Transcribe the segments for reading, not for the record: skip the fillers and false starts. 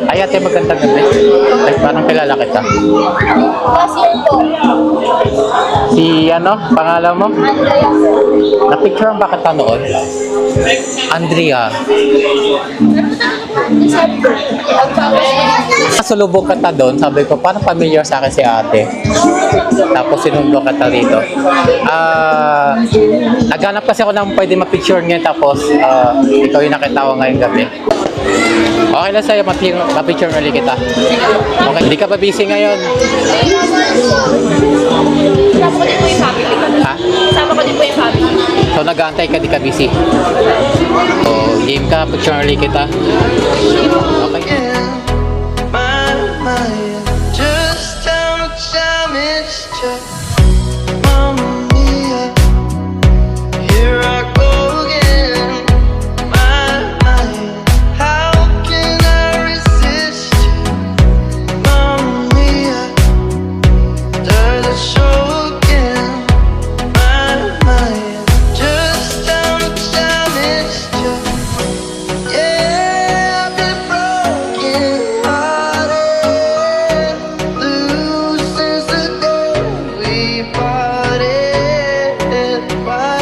Ay, ate, magandang gabi. Ay, parang kilala kita. Last year po. Si ano, pangalan mo? Andrea po. Na-picture ba kita noon? Andrea. December. Nasulubog kita doon, sabi ko, parang familiar sa akin si ate. Tapos sinundo kita dito. Naghanap kasi ako ng pwede ma-picture ngayon, tapos ikaw yung nakita ko ngayong gabi. Okay lang sa'yo, ma-picture ulit kita. Okay, hindi ka ba busy ngayon? Kasama ko din po yung family ko. Ha? Kasama ko din po yung family. So nag-aantay ka, di ka busy? So, game ka, picture ulit kita. Okay. Just how much time it's just Mamma Mia, here I go again. My, how can I resist you? Mamma Mia, does it show again? My, just how much time it's just yeah, I've been broken hearted, blue since the day we parted. Why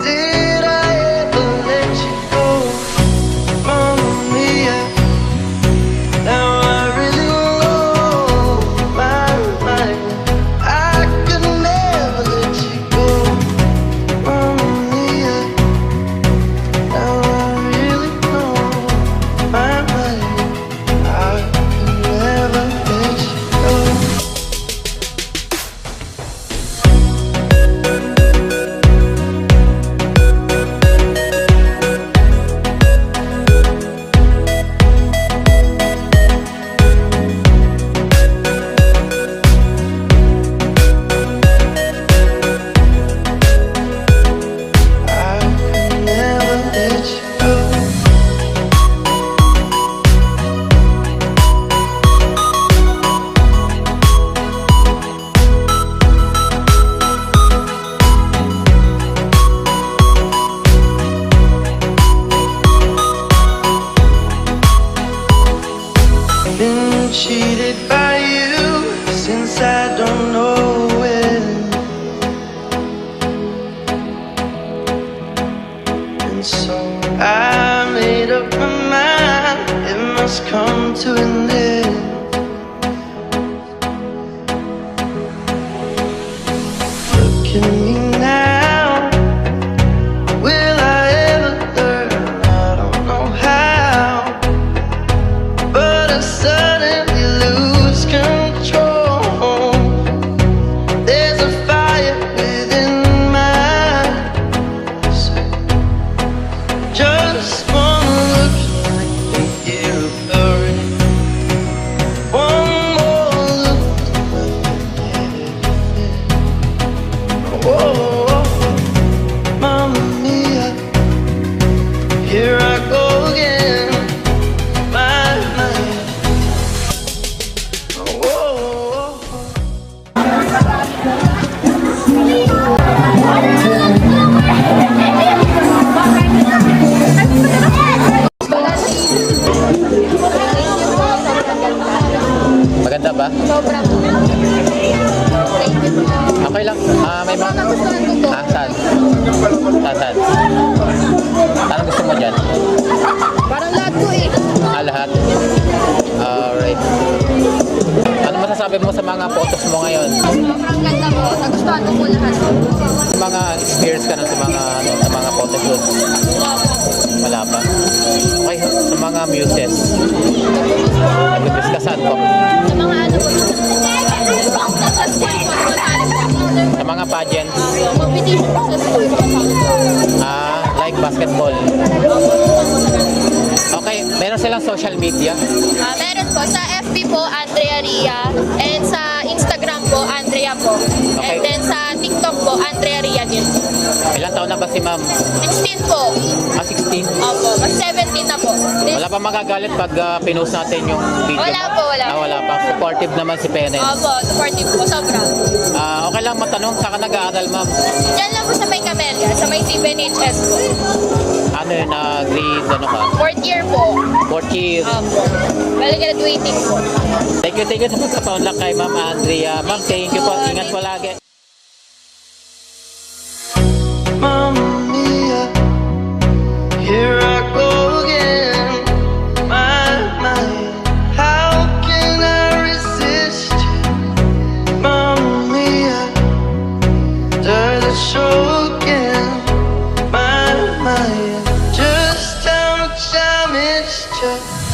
did I ever let you go, Mamma Mia? Now I really know my I could never let you go, Mamma Mia. Now I really know my I could never let you go. I could never let you go. Been cheated by you since I don't know when. And so I made up my mind, it must come to an end. Look at me now, will I ever learn? I don't know how, but I suddenly lose control. There's a fire within my soul. Just wanna look like you burn. One more look. Whoa, Mamma Mia, here I go again. My. Whoa. Maganda ba? Sobrang. Okay lang. May mga... Nagustuhan ko po. Saan? Saan? Anong gusto mo dyan? Parang lahat po eh. Lahat? Alright. Ano masasabi mo sa mga photos mo ngayon? Sobrang ganda po. Nagustuhan ko po lahat. Mga experience ka na sa mga sa mga photoshoots? Wala pa. Okay, sa mga muses. Nag-discussan po. Sa mga ano po. Sa school po. Sa mga pageants. Competition po sa school po. Like basketball. Okay, meron silang social media. Meron po sa FB po, Andrea Ria. And sa Instagram po, Andrea po. Okay. And then sa TikTok po, Andrea Ria din. Ilang taon na ba si ma'am? 16 po. 16? Opo, mag 17 na po. Wala pa magagalit pag pinost natin yung video? Wala po, wala. Wala pa. Supportive naman si Penel. Opo, supportive po, sobra. Okay lang matanong, saan ka nag-aaral ma'am? Diyan lang po sa may Camellia, sa may CBNHS po. Ano sir na grade, ano ka? Fourth year po. Fourth year. Bali graduating po. Thank you sa pagkapaunlak kay Ma'am Andrea. Ma'am, thank you po. Ingat po lagi. Mamma mia, here I go again. My, how can I resist you? Mamma mia, does it show again? My, just how much I missed you.